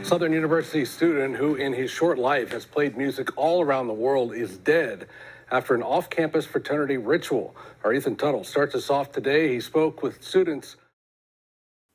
Southern University student who in his short life has played music all around the world is dead after an off-campus fraternity ritual. Our Ethan Tuttle starts us off today. He spoke with students.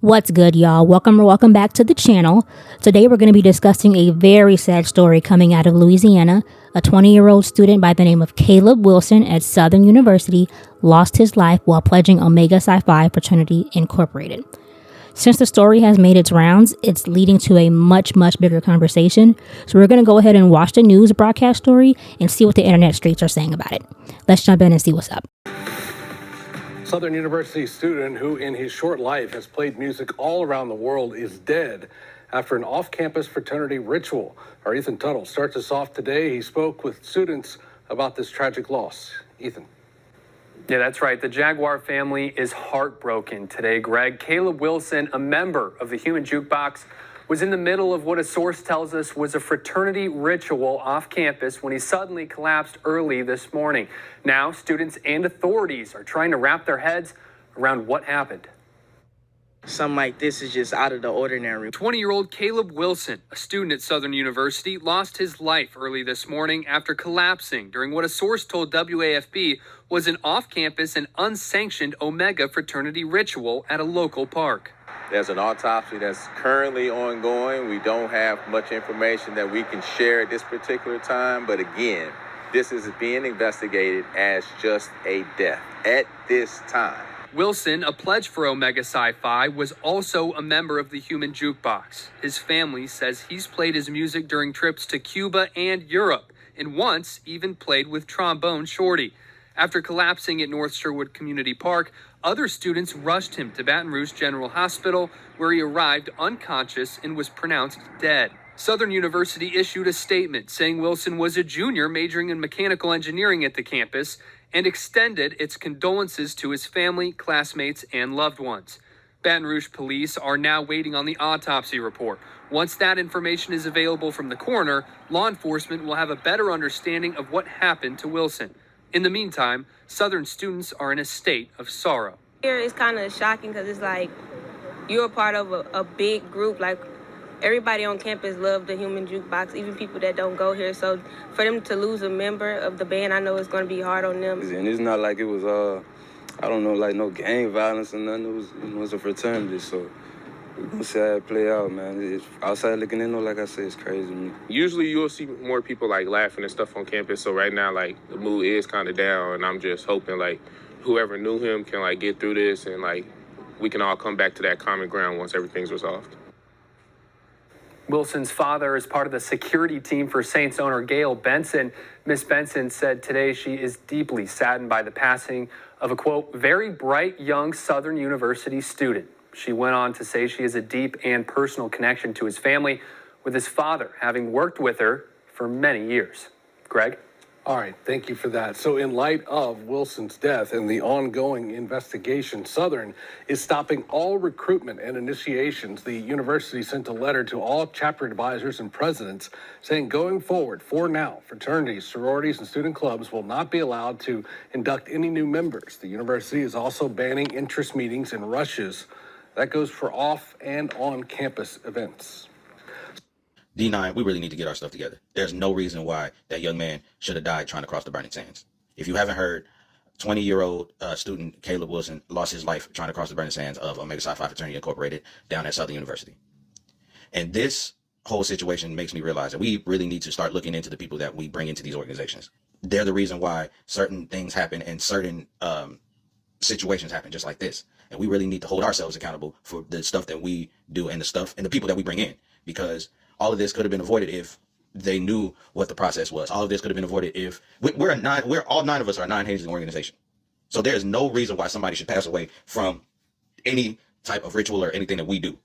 What's good, y'all? Welcome back to the channel. Today we're going to be discussing a very sad story coming out of Louisiana. A 20-year-old student by the name of Caleb Wilson at Southern University lost his life while pledging Omega Psi Phi Fraternity Incorporated. Since the story has made its rounds, it's leading to a much bigger conversation. So we're going to go ahead and watch the news broadcast story and see what the internet streets are saying about it. Let's jump in and see what's up. Southern University student who in his short life has played music all around the world is dead after an off-campus fraternity ritual. Our Ethan Tuttle starts us off today. He spoke with students about this tragic loss. Ethan. Yeah, that's right. The Jaguar family is heartbroken today, Greg. Caleb Wilson, a member of the Human Jukebox, was in the middle of what a source tells us was a fraternity ritual off campus when he suddenly collapsed early this morning. Now, students and authorities are trying to wrap their heads around what happened. Something like this is just out of the ordinary. 20-year-old Caleb Wilson, a student at Southern University, lost his life early this morning after collapsing during what a source told WAFB was an off-campus and unsanctioned Omega fraternity ritual at a local park. There's an autopsy that's currently ongoing. We don't have much information that we can share at this particular time, but again, this is being investigated as just a death at this time. Wilson, a pledge for Omega Psi Phi, was also a member of the Human Jukebox. His family says he's played his music during trips to Cuba and Europe, and once even played with Trombone Shorty. After collapsing at North Sherwood Community Park, other students rushed him to Baton Rouge General Hospital, where he arrived unconscious and was pronounced dead. Southern University issued a statement saying Wilson was a junior majoring in mechanical engineering at the campus and extended its condolences to his family, classmates, and loved ones. Baton Rouge police are now waiting on the autopsy report. Once that information is available from the coroner, law enforcement will have a better understanding of what happened to Wilson. In the meantime, Southern students are in a state of sorrow. Here it's kind of shocking because it's like you're a part of a big group. Like everybody on campus loves the Human Jukebox, even people that don't go here. So for them to lose a member of the band, I know it's going to be hard on them. And it's not like it was, I don't know, like no gang violence or nothing. It was, it was a fraternity, so we're going to see how it play out, man. It's, outside looking in, though, like I said, it's crazy to me. Usually you'll see more people, like, laughing and stuff on campus, so right now, like, the mood is kind of down, and I'm just hoping, like, whoever knew him can, like, get through this and, like, we can all come back to that common ground once everything's resolved. Wilson's father is part of the security team for Saints owner Gail Benson. Miss Benson said today she is deeply saddened by the passing of a, quote, very bright young Southern University student. She went on to say she has a deep and personal connection to his family, with his father having worked with her for many years. Greg? All right, thank you for that. So in light of Wilson's death and the ongoing investigation, Southern is stopping all recruitment and initiations. The university sent a letter to all chapter advisors and presidents saying going forward, for now, fraternities, sororities, and student clubs will not be allowed to induct any new members. The university is also banning interest meetings and rushes. That goes for off and on campus events. D9, we really need to get our stuff together. There's no reason why that young man should have died trying to cross the burning sands. If you haven't heard, 20-year-old student Caleb Wilson lost his life trying to cross the burning sands of Omega Psi Phi Fraternity Incorporated down at Southern University. And this whole situation makes me realize that we really need to start looking into the people that we bring into these organizations. They're the reason why certain things happen and certain situations happen just like this. And we really need to hold ourselves accountable for the stuff that we do and the stuff and the people that we bring in, because all of this could have been avoided if they knew what the process was. All of this could have been avoided if we're all nine of us are a non-hazing organization. So there's no reason why somebody should pass away from any type of ritual or anything that we do.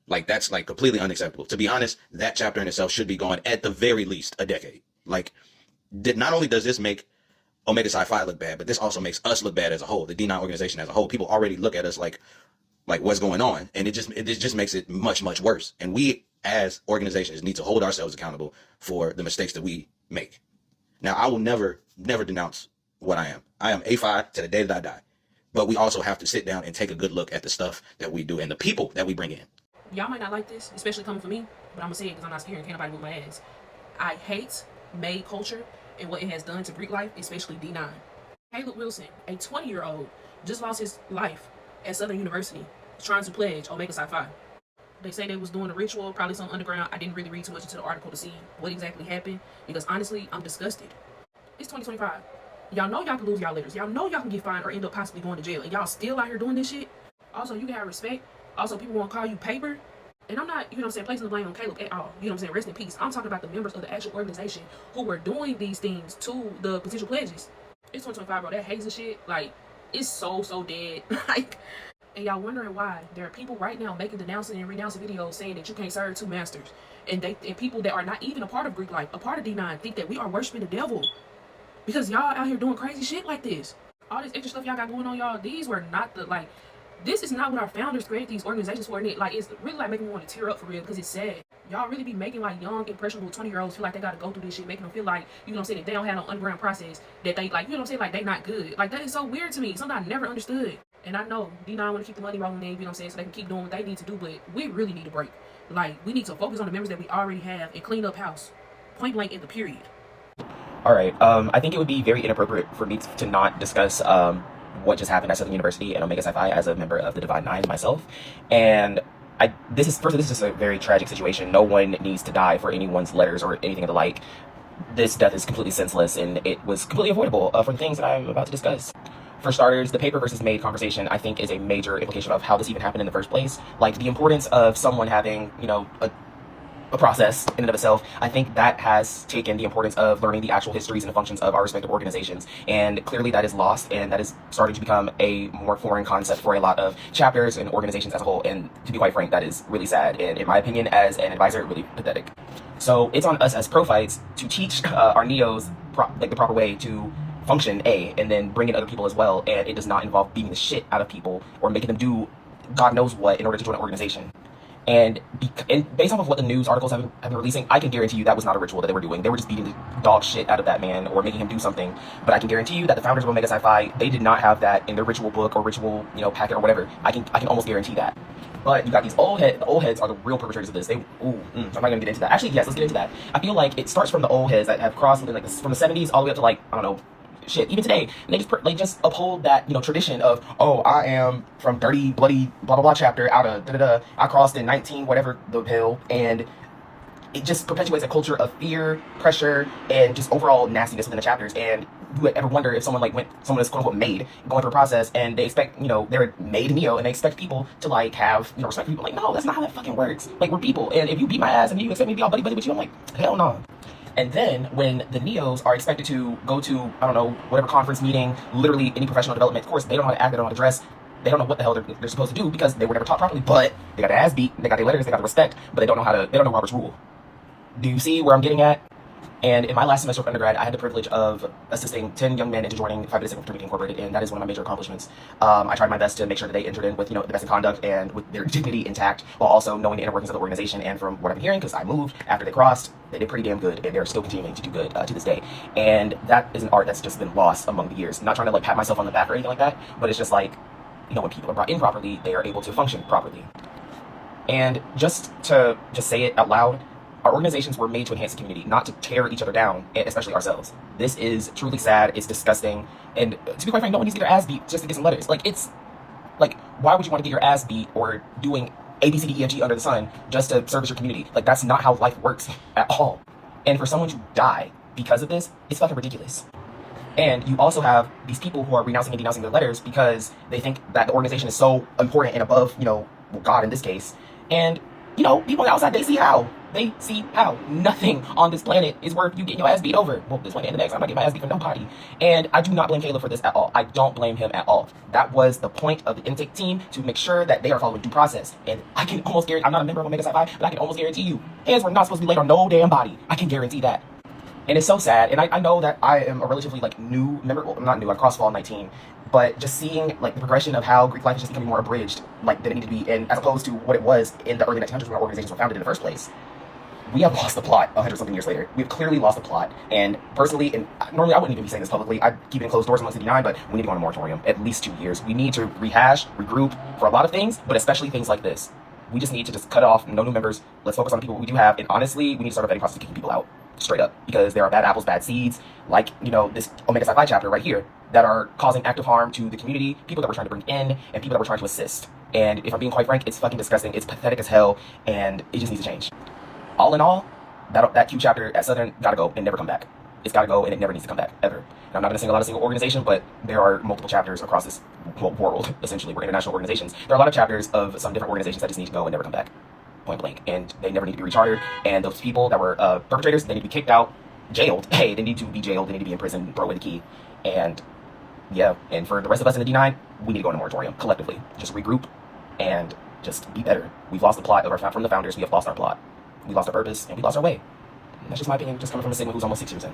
Like, that's like completely unacceptable. To be honest, that chapter in itself should be gone at the very least a decade. Like, not only does this make Omega Psi Phi look bad, but this also makes us look bad as a whole, the D9 organization as a whole. People already look at us like what's going on, and it just makes it much worse. And we as organizations need to hold ourselves accountable for the mistakes that we make. Now, I will never denounce what I am. I am a Phi to the day that I die. But we also have to sit down and take a good look at the stuff that we do and the people that we bring in. Y'all might not like this, especially coming from me, but I'm gonna say it because I'm not scared. Can't nobody move my ass. I hate May culture and what it has done to Greek life, especially D9. Caleb Wilson, a 20-year-old, just lost his life at Southern University trying to pledge Omega Psi Phi. They say they was doing a ritual, probably some underground. I didn't really read too much into the article to see what exactly happened because honestly, I'm disgusted. It's 2025. Y'all know y'all can lose y'all letters. Y'all know y'all can get fined or end up possibly going to jail. And y'all still out here doing this shit. Also, you can have respect. Also, people won't call you paper. And I'm not, placing the blame on Caleb at all. Rest in peace. I'm talking about the members of the actual organization who were doing these things to the potential pledges. It's 2025, bro. That haze and shit, it's so dead. And y'all wondering why there are people right now making denouncing and renouncing videos saying that you can't serve two masters. And people that are not even a part of Greek life, a part of D9, think that we are worshiping the devil. Because y'all out here doing crazy shit like this. All this extra stuff y'all got going on, y'all, these were not this is not what our founders created these organizations for. And it's really making me want to tear up for real because it's sad. Y'all really be making young, impressionable 20-year-olds feel like they gotta go through this shit, making them feel like, that they don't have no underground process, that they they not good. That is so weird to me. Something I never understood. And I know D9 want to keep the money rolling in, so they can keep doing what they need to do, but we really need a break. We need to focus on the members that we already have and clean up house. Point blank in the period. All right. I think it would be very inappropriate for me to not discuss what just happened at Southern University and Omega Psi Phi as a member of the Divine Nine myself. And this is just a very tragic situation. No one needs to die for anyone's letters or anything of the like. This death is completely senseless, and it was completely avoidable for the things that I'm about to discuss. For starters, the paper versus made conversation, I think, is a major implication of how this even happened in the first place. The importance of someone having, a process in and of itself, I think that has taken the importance of learning the actual histories and the functions of our respective organizations. And clearly that is lost, and that is starting to become a more foreign concept for a lot of chapters and organizations as a whole. And to be quite frank, that is really sad. And in my opinion, as an advisor, really pathetic. So it's on us as prophytes to teach our neos the proper way to function, and then bring in other people as well. And it does not involve beating the shit out of people or making them do God knows what in order to join an organization. And based off of what the news articles have been releasing, I can guarantee you that was not a ritual that they were doing. They were just beating the dog shit out of that man or making him do something. But I can guarantee you that the founders of Omega Psi Phi, they did not have that in their ritual book or ritual, packet or whatever. I can almost guarantee that. But you got these old heads. The old heads are the real perpetrators of this. I'm not gonna get into that. Actually, yes, let's get into that. I feel like it starts from the old heads that have crossed within from the 70s all the way up to I don't know, shit, even today. And they just uphold that, tradition of, oh, I am from dirty, bloody, blah, blah, blah chapter out of da-da-da. I crossed in 19, whatever the hell. And it just perpetuates a culture of fear, pressure, and just overall nastiness within the chapters. And you would ever wonder if someone someone is quote unquote made, going through a process, and they expect, they're made neo, and they expect people to have, respect for people. No, that's not how that fucking works. We're people. And if you beat my ass and you expect me to be all buddy with you, I'm like, hell no. And then when the neos are expected to go to, I don't know, whatever conference meeting, literally any professional development, of course, they don't know how to act, they don't know how to dress, they don't know what the hell they're supposed to do because they were never taught properly, but they got their ass beat, they got their letters, they got the respect, but they don't know Robert's rule. Do you see where I'm getting at? And in my last semester of undergrad, I had the privilege of assisting 10 young men into joining Phi Beta Sigma Fraternity Incorporated, and that is one of my major accomplishments. I tried my best to make sure that they entered in with, the best in conduct and with their dignity intact, while also knowing the inner workings of the organization. And from what I'm hearing, because I moved after they crossed, they did pretty damn good, and they're still continuing to do good to this day. And that is an art that's just been lost among the years. I'm not trying to pat myself on the back or anything like that, but it's just when people are brought in properly, they are able to function properly. And just to say it out loud, our organizations were made to enhance the community, not to tear each other down, especially ourselves. This is truly sad. It's disgusting. And to be quite frank, no one needs to get their ass beat just to get some letters. Why would you want to get your ass beat or doing A, B, C, D, E, F, G under the sun just to service your community? That's not how life works at all. And for someone to die because of this, it's fucking ridiculous. And you also have these people who are renouncing and denouncing their letters because they think that the organization is so important and above, God in this case. And, people on the outside, they see how. Nothing on this planet is worth you getting your ass beat over. Well, this one and the next, I'm not getting my ass beat for nobody. And I do not blame Caleb for this at all. I don't blame him at all. That was the point of the intake team, to make sure that they are following due process. And I can almost guarantee, I'm not a member of Omega Psi Phi, but I can almost guarantee you, hands were not supposed to be laid on no damn body. I can guarantee that. And it's so sad. And I know that I am a relatively new member. Well, I'm not new. I crossed fall in 19. But just seeing the progression of how Greek life is just becoming more abridged, than it needed to be, and as opposed to what it was in the early 1900s when our organizations were founded in the first place. We have lost the plot 100-something years later. We've clearly lost the plot. And personally, and normally I wouldn't even be saying this publicly, I'd keep it in closed doors amongst the D9, but we need to go on a moratorium, at least 2 years. We need to rehash, regroup for a lot of things, but especially things like this. We just need to just cut it off. No new members. Let's focus on the people we do have. And honestly, we need to start a vetting process to kicking people out straight up, because there are bad apples, bad seeds, like, this Omega Psi Phi chapter right here that are causing active harm to the community, people that we're trying to bring in, and people that we're trying to assist. And if I'm being quite frank, it's fucking disgusting. It's pathetic as hell, and it just needs to change. All in all, that Q chapter at Southern gotta go and never come back. It's gotta go, and it never needs to come back, ever. And I'm not gonna single out a single organization, but there are multiple chapters across this world, essentially. We're international organizations. There are a lot of chapters of some different organizations that just need to go and never come back. Point blank. And they never need to be rechartered. And those people that were perpetrators, they need to be kicked out, jailed. Hey, they need to be jailed. They need to be in prison, throw away the key. And yeah, and for the rest of us in the D9, we need to go in a moratorium collectively. Just regroup and just be better. We've lost the plot from the founders. We have lost our plot. We lost our purpose, and we lost our way. And that's just my opinion, just coming from a Sigma who's almost 6 years in.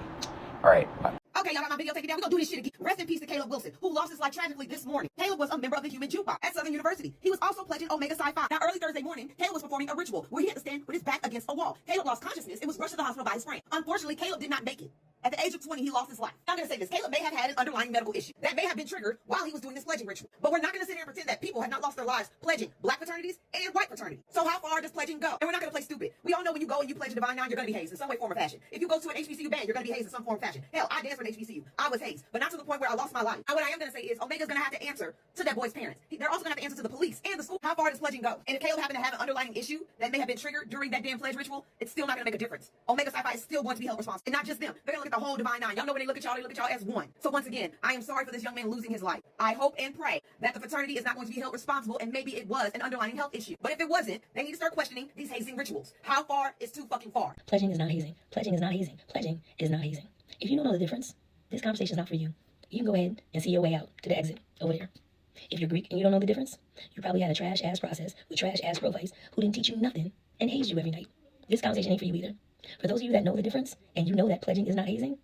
All right, bye. Okay, y'all got my video taken down. We're gonna do this shit again. Rest in peace to Caleb Wilson, who lost his life tragically this morning. Caleb was a member of the Human Jukebox at Southern University. He was also pledging Omega Psi Phi. Now, early Thursday morning, Caleb was performing a ritual where he had to stand with his back against a wall. Caleb lost consciousness and was rushed to the hospital by his friend. Unfortunately, Caleb did not make it. At the age of 20, he lost his life. I'm going to say this. Caleb may have had an underlying medical issue that may have been triggered while he was doing this pledging ritual. But we're not going to sit here and pretend that people have not lost their lives pledging black fraternities and white fraternities. So how far does pledging go? And we're not going to play stupid. We all know when you go and you pledge a Divine Nine, you're going to be hazed in some way, form, or fashion. If you go to an HBCU band, you're going to be hazed in some form, or fashion. Hell, I danced for an HBCU. I was hazed, but not to the point where I lost my life. And what I am going to say is Omega's going to have to answer to that boy's parents. They're also going to have to answer to the police and the school. How far does pledging go? And if Caleb happened to have an underlying issue that may have been triggered during that damn pledge ritual, it's still not going to make a difference. Omega Psi Phi is still going to be held responsible. And not just them. They're going to look at the whole Divine Nine. Y'all know when they look at y'all as one. So once again, I am sorry for this young man losing his life. I hope and pray that the fraternity is not going to be held responsible, and maybe it was an underlying health issue. But if it wasn't, they need to start questioning these hazing rituals. How far is too fucking far? Pledging is not hazing. Pledging is not hazing. Pledging is not hazing. If you don't know the difference, this conversation is not for you. You can go ahead and see your way out to the exit over there. If you're Greek and you don't know the difference, you probably had a trash-ass process with trash-ass profiles who didn't teach you nothing and hazed you every night. This conversation ain't for you either. For those of you that know the difference and you know that pledging is not hazing,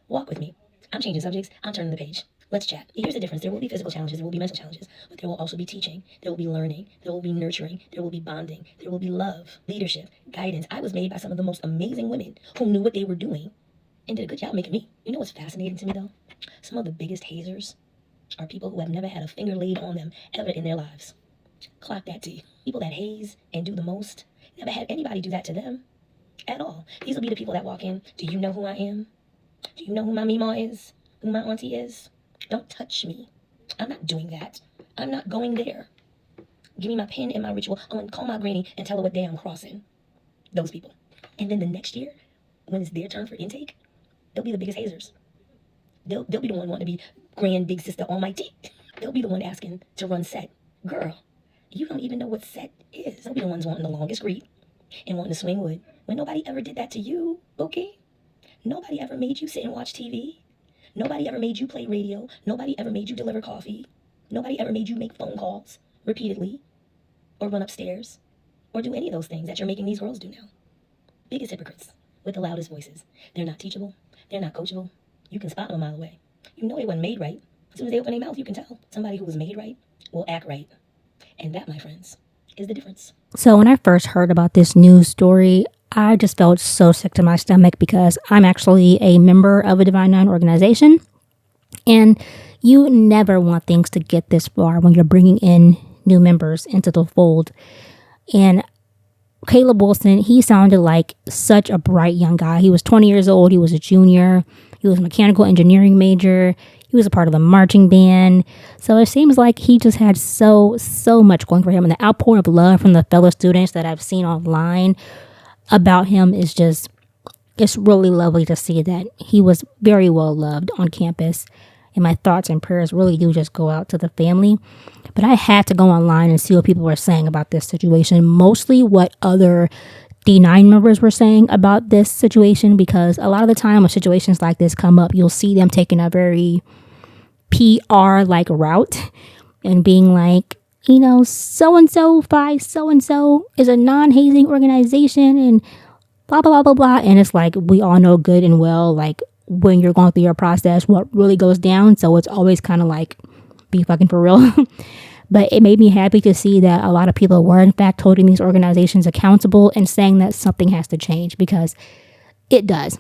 walk with me. I'm changing subjects. I'm turning the page. Let's chat. Here's the difference. There will be physical challenges. There will be mental challenges. But there will also be teaching. There will be learning. There will be nurturing. There will be bonding. There will be love, leadership, guidance. I was made by some of the most amazing women who knew what they were doing and did a good job making me. You know what's fascinating to me, though? Some of the biggest hazers are people who have never had a finger laid on them ever in their lives. Clock that T. People that haze and do the most never had anybody do that to them at all. These will be the people that walk in. Do you know who I am? Do you know who my Mima is? Who my auntie is? Don't touch me. I'm not doing that. I'm not going there. Give me my pen and my ritual. I'm going to call my granny and tell her what day I'm crossing. Those people. And then the next year, when it's their turn for intake, they'll be the biggest hazers. They'll be the one wanting to be grand big sister almighty. They'll be the one asking to run set. Girl, you don't even know what set is. They'll be the ones wanting the longest greet and wanting to swing wood when nobody ever did that to you, okay? Nobody ever made you sit and watch TV. Nobody ever made you play radio. Nobody ever made you deliver coffee. Nobody ever made you make phone calls repeatedly or run upstairs or do any of those things that you're making these girls do now. Biggest hypocrites with the loudest voices. They're not teachable. They're not coachable. You can spot them a mile away. You know they wasn't made right. As soon as they open their mouth, you can tell. Somebody who was made right will act right. And that, my friends, is the difference. So when I first heard about this news story, I just felt so sick to my stomach because I'm actually a member of a Divine Nine organization. And you never want things to get this far when you're bringing in new members into the fold. And Caleb Wilson, he sounded like such a bright young guy. He was 20 years old. He was a junior. He was a mechanical engineering major. He was a part of a marching band. So it seems like he just had so much going for him. And the outpouring of love from the fellow students that I've seen online about him is just, it's really lovely to see that he was very well loved on campus. And my thoughts and prayers really do just go out to the family. But I had to go online and see what people were saying about this situation, mostly what other D9 members were saying about this situation, because a lot of the time when situations like this come up, you'll see them taking a very PR-like route and being like, you know, so-and-so Phi so-and-so is a non-hazing organization and blah, blah, blah, blah, blah. And it's like, we all know good and well, like, when you're going through your process, what really goes down. So it's always kind of like, be fucking for real. But it made me happy to see that a lot of people were, in fact, holding these organizations accountable and saying that something has to change, because it does.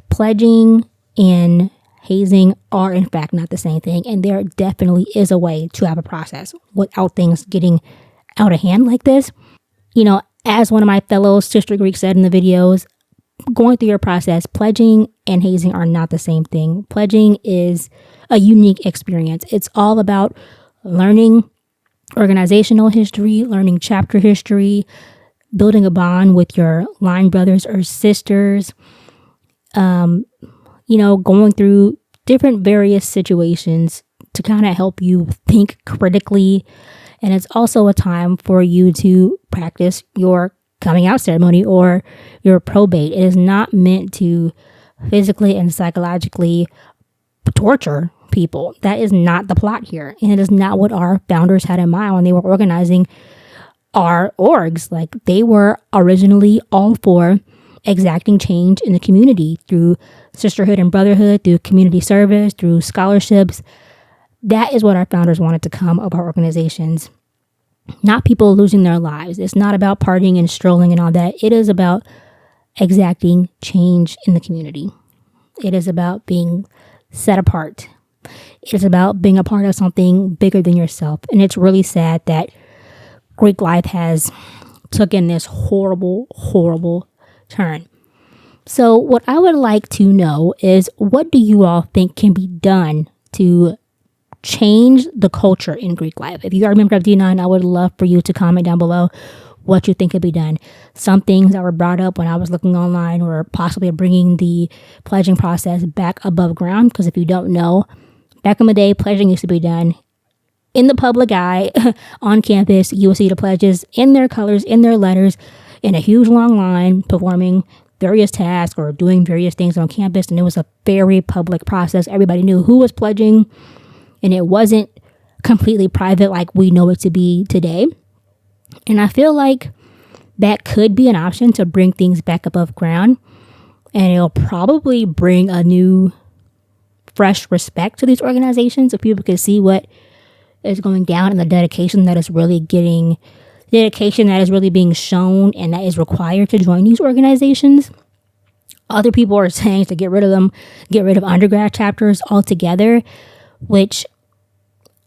Pledging and hazing are, in fact, not the same thing. And there definitely is a way to have a process without things getting out of hand like this. As one of my fellow sister Greeks said in the videos, going through your process, pledging and hazing are not the same thing. Pledging is a unique experience. It's all about learning organizational history, learning chapter history, building a bond with your line brothers or sisters, going through different various situations to kind of help you think critically. And it's also a time for you to practice your coming out ceremony or your probate. It is not meant to physically and psychologically torture people. That is not the plot here. And it is not what our founders had in mind when they were organizing our orgs. Like, they were originally all for exacting change in the community through sisterhood and brotherhood, through community service, through scholarships. That is what our founders wanted to come of our organizations. Not people losing their lives. It's not about partying and strolling and all that. It is about exacting change in the community. It is about being set apart. It is about being a part of something bigger than yourself. And it's really sad that Greek life has taken this horrible, horrible turn. So what I would like to know is, what do you all think can be done to change the culture in Greek life? If you are a member of D9, I would love for you to comment down below what you think could be done. Some things that were brought up when I was looking online were possibly bringing the pledging process back above ground. Because if you don't know, back in the day, pledging used to be done in the public eye on campus. You would see the pledges in their colors, in their letters, in a huge long line, performing various tasks or doing various things on campus. And it was a very public process. Everybody knew who was pledging, and it wasn't completely private like we know it to be today. And I feel like that could be an option to bring things back above ground. And it'll probably bring a new, fresh respect to these organizations, so people can see what is going down and the dedication that is really being shown and that is required to join these organizations. Other people are saying to get rid of them, get rid of undergrad chapters altogether, which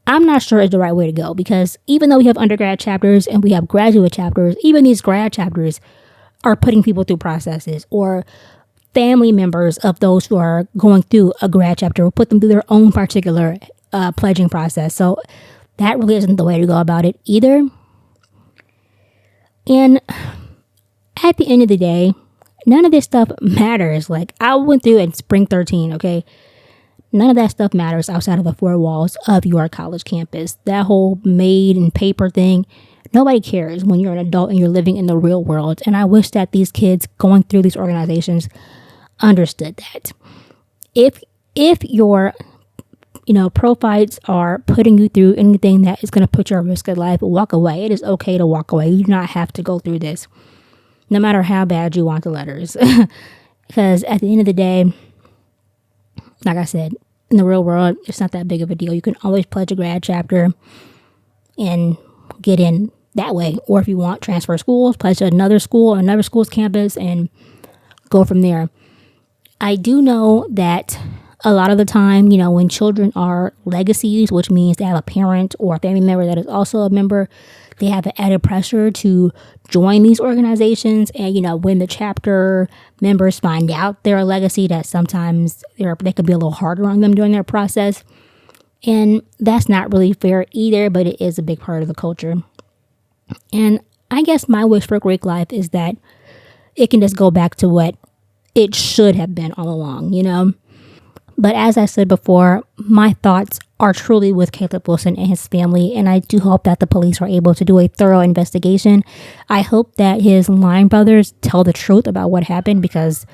I'm not sure is the right way to go, because even though we have undergrad chapters and we have graduate chapters, even these grad chapters are putting people through processes, or family members of those who are going through a grad chapter will put them through their own particular pledging process. So that really isn't the way to go about it either. And at the end of the day, none of this stuff matters. Like, I went through in spring 13, okay? None of that stuff matters outside of the four walls of your college campus. That whole made and paper thing, nobody cares when you're an adult and you're living in the real world. And I wish that these kids going through these organizations understood that. If your profites are putting you through anything that is going to put you at risk of life, walk away. It is okay to walk away. You do not have to go through this, no matter how bad you want the letters. Because at the end of the day, like I said, in the real world, it's not that big of a deal. You can always pledge a grad chapter and get in that way. Or if you want, transfer schools, pledge to another school or another school's campus and go from there. I do know that a lot of the time, when children are legacies, which means they have a parent or a family member that is also a member, they have an added pressure to join these organizations. And, when the chapter members find out they're a legacy, that sometimes they could be a little harder on them during their process. And that's not really fair either, but it is a big part of the culture. And I guess my wish for Greek life is that it can just go back to what it should have been all along, But as I said before, my thoughts are truly with Caleb Wilson and his family, and I do hope that the police are able to do a thorough investigation. I hope that his line brothers tell the truth about what happened, because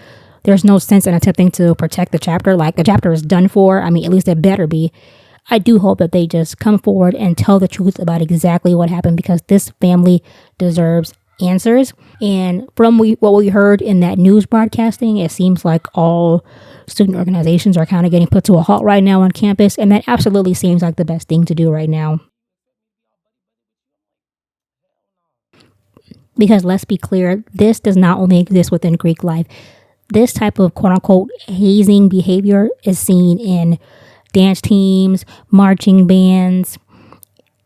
there's no sense in attempting to protect the chapter. Like, the chapter is done for. I mean, at least it better be. I do hope that they just come forward and tell the truth about exactly what happened, because this family deserves answers. And from what we heard in that news broadcasting, it seems like all student organizations are kind of getting put to a halt right now on campus, and that absolutely seems like the best thing to do right now. Because let's be clear, this does not only exist within Greek life. This type of quote-unquote hazing behavior is seen in dance teams, marching bands,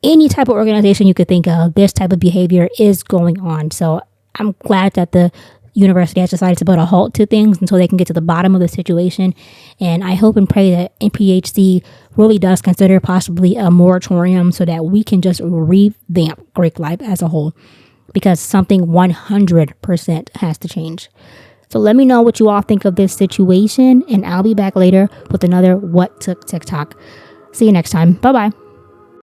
any type of organization you could think of, this type of behavior is going on. So I'm glad that the university has decided to put a halt to things until they can get to the bottom of the situation. And I hope and pray that NPHC really does consider possibly a moratorium so that we can just revamp Greek life as a whole, because something 100% has to change. So let me know what you all think of this situation, and I'll be back later with another What Took TikTok. See you next time. Bye-bye.